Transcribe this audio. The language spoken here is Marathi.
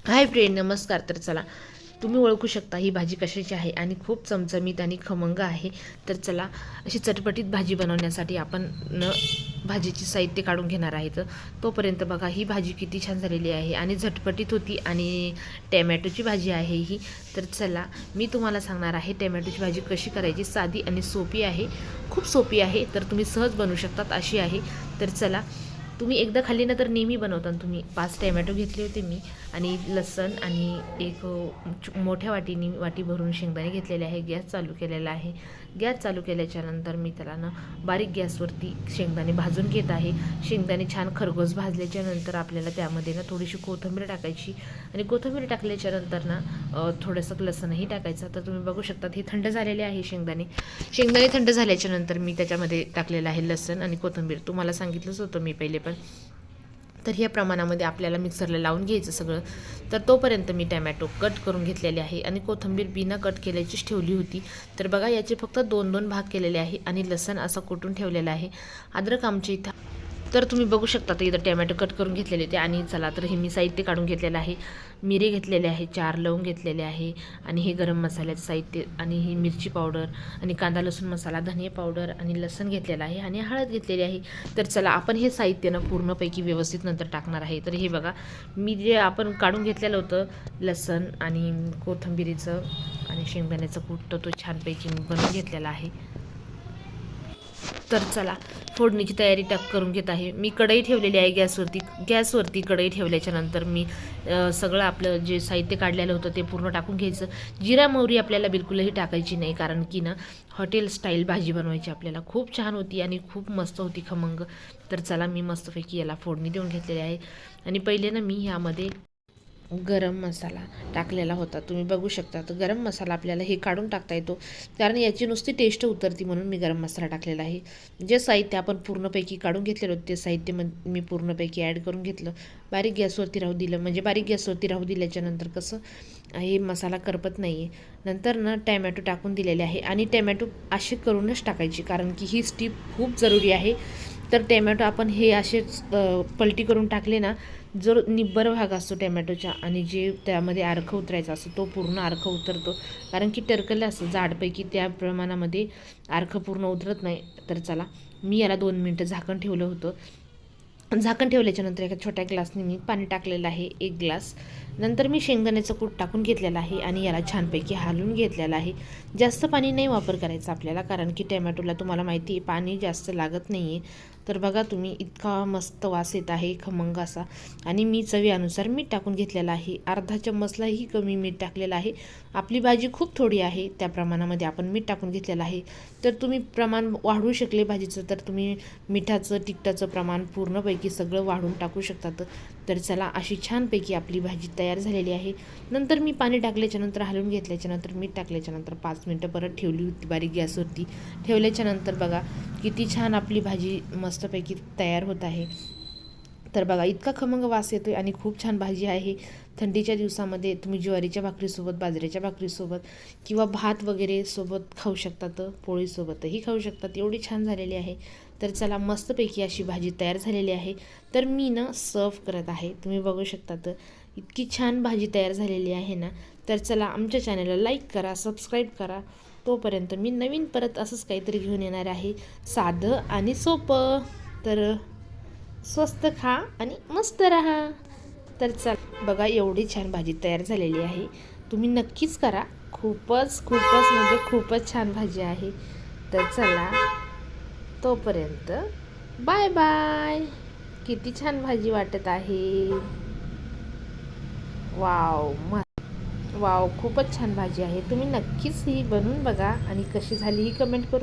हाय फ्रेंड, नमस्कार. तर चला, तुम्ही ओळखू शकता ही भाजी कशाची आहे आणि खूप चमचमीत आणि खमंग आहे. तर चला, अशी चटपटीत भाजी बनवण्यासाठी आपण भाजीची साहित्य काढून घेणार आहेत. तोपर्यंत बघा, ही भाजी किती छान झालेली आहे आणि झटपटीत होती आणि टॅमॅटोची भाजी आहे ही. तर चला, मी तुम्हाला सांगणार आहे टॅमॅटोची भाजी कशी करायची. साधी आणि सोपी आहे, खूप सोपी आहे. तर तुम्ही सहज बनवू शकतात अशी आहे. तर चला, तुम्ही एकदा खाल्ली ना तर नेहमी बनवता. तुम्ही 5 टॅमॅटो घेतले होते मी आणि लसण आणि एक मोठ्या वाटी भरून शेंगदाणे घेतलेले आहे. गॅस चालू केलेला आहे. गॅस चालू केल्याच्यानंतर मी त्याला ना बारीक गॅसवरती शेंगदाणे भाजून घेत आहे. शेंगदाणे छान खरगोस भाजल्याच्यानंतर आपल्याला त्यामध्ये ना थोडीशी कोथिंबीर टाकायची आणि कोथिंबीर टाकल्याच्यानंतर ना थोडंसं लसणही टाकायचं. तर तुम्ही बघू शकता हे थंड झालेले आहे शेंगदाणे थंड झाल्याच्यानंतर मी त्याच्यामध्ये टाकलेलं आहे लसण आणि कोथिंबीर. तुम्हाला सांगितलंच होतं मी पहिले पण. तर ह्या प्रमाणामध्ये आपल्याला मिक्सरला लावून घ्यायचं सगळं. तर तोपर्यंत मी टॅमॅटो कट करून घेतलेले आहे आणि कोथिंबीर बिना कट केल्याचीच ठेवली होती. तर बघा, याचे फक्त 2-2 भाग केलेले आहे आणि लसण असं कुटून ठेवलेलं आहे. अद्रक आमच्या इथं. तर तुम्ही बघू शकता तर इथं टॅमॅटो कट करून घेतलेले होते. आणि चला, तर हे मी साहित्य काढून घेतलेलं आहे. मिरे घेतलेले आहे, 4 लवंग घेतलेले आहे आणि हे गरम मसाल्याचं साहित्य आणि ही मिरची पावडर आणि कांदा लसूण मसाला, धने पावडर आणि लसण घेतलेला आहे आणि हळद घेतलेली आहे. तर चला, आपण हे साहित्य ना पूर्णपैकी व्यवस्थित नंतर टाकणार आहे. तर हे बघा, मी जे आपण काढून घेतलेलं होतं लसण आणि कोथिंबीरीचं आणि शेंगदाण्याचं कूट, तो छानपैकी मी बनवून घेतलेला आहे. तर चला, फोडणीची तयारी करून घेत आहे. मी कढई ठेवलेली आहे गॅसवरती कढई ठेवल्याच्यानंतर मी सगळं आपलं जे साहित्य काढलेलं होतं ते पूर्ण टाकून घ्यायचं. जिरा मोहरी आपल्याला बिलकुलही टाकायची नाही, कारण की ना हॉटेल स्टाईल भाजी बनवायची आपल्याला. खूप छान होती आणि खूप मस्त होती, खमंग. तर चला, मी मस्तपैकी याला फोडणी देऊन घेतलेली आहे. आणि पहिले ना मी ह्यामध्ये गरम मसाला टाकलेला होता, तुम्ही बघू शकता. तर गरम मसाला आपल्याला हे काढून टाकता येतो, कारण याची नुसती टेस्ट उतरती, म्हणून मी गरम मसाला टाकलेला आहे. जे साहित्य आपण पूर्णपैकी काढून घेतलेलं होतं ते साहित्य मी पूर्णपैकी ॲड करून घेतलं. बारीक गॅसवरती राहू दिलं, म्हणजे बारीक गॅसवरती राहू दिल्याच्यानंतर कसं हे मसाला करपत नाही आहे. नंतर ना टॅमॅटो टाकून दिलेले आहे आणि टॅमॅटो असे करूनच टाकायची, कारण की ही स्टीप खूप जरुरी आहे. तर टॅमॅटो आपण हे असेच पलटी करून टाकले ना, जो निब्बर भाग असतो टॅमॅटोच्या आणि जे त्यामध्ये अर्क उतरायचा असतो तो पूर्ण अर्क उतरतो, कारण की टरकलं असतं जाडपैकी, त्या प्रमाणामध्ये अर्क पूर्ण उतरत नाही. तर चला, मी याला 2 मिनटं झाकण ठेवलं होतं. झाकण ठेवल्याच्यानंतर एका छोट्या ग्लासने मी पाणी टाकलेलं आहे, 1 ग्लास. नंतर मी शेंगदाण्याचं कूट टाकून घेतलेलं आहे आणि याला छानपैकी हलवून घेतलेलं आहे. जास्त पाणी नाही वापर करायचा आपल्याला, कारण की टॅमॅटोला तुम्हाला माहिती आहे पाणी जास्त लागत नाही आहे. तर बघा तुम्ही, इतका मस्त वास येत आहे, खमंग असा. आणि मी चवीनुसार मीठ टाकून घेतलेलं आहे. अर्धा चम्मचलाही कमी मीठ टाकलेलं आहे. आपली भाजी खूप थोडी आहे, त्या प्रमाणामध्ये आपण मीठ टाकून घेतलेलं आहे. तर तुम्ही प्रमाण वाढवू शकले भाजीचं, तर तुम्ही मिठाचं तिखटाचं प्रमाण पूर्णपैकी सगळं वाढून टाकू शकतात. तर चला, अशी छानपैकी आपली भाजी तयार झालेली आहे. नंतर मी पाणी टाकल्याच्यानंतर हलवून घेतल्याच्यानंतर मीठ टाकल्याच्यानंतर 5 मिनटं परत ठेवली होती बारीक गॅसवरती. ठेवल्याच्यानंतर बघा किती छान आपली भाजी मस्तपैकी तयार होत आहे. तर बघा, इतका खमंग वास येतो आणि खूप छान भाजी आहे. थंडीच्या दिवसामध्ये तुम्ही ज्वारीच्या भाकरीसोबत, बाजरीच्या भाकरीसोबत किंवा भात वगैरे सोबत खाऊ शकतात, पोळीसोबतही खाऊ शकतात. एवढी छान झालेली आहे. तर चला, मस्तपैकी अशी भाजी तयार झालेली आहे. तर मी ना सर्व करत आहे, तुम्ही बघू शकतात. इतकी छान भाजी तयार झालेली आहे ना. तर चला, आमच्या चॅनलला लाईक करा, सबस्क्राईब करा. तोपर्यंत मी नवीन परत असंच काहीतरी घेऊन येणार आहे, साधं आणि सोपं. तर स्वस्त खा आणि मस्त राहा. तर चल बघा, एवढी छान भाजी तयार झालेली आहे. तुम्ही नक्कीच करा. खूपच खूपच म्हणजे खूपच छान भाजी आहे. तर चला, तोपर्यंत बाय बाय. किती छान भाजी वाटत आहे. वाव, वाव, खूपच छान भाजी आहे. तुम्ही नक्कीच ही बनवून बघा आणि कशी झाली ही कमेंट करून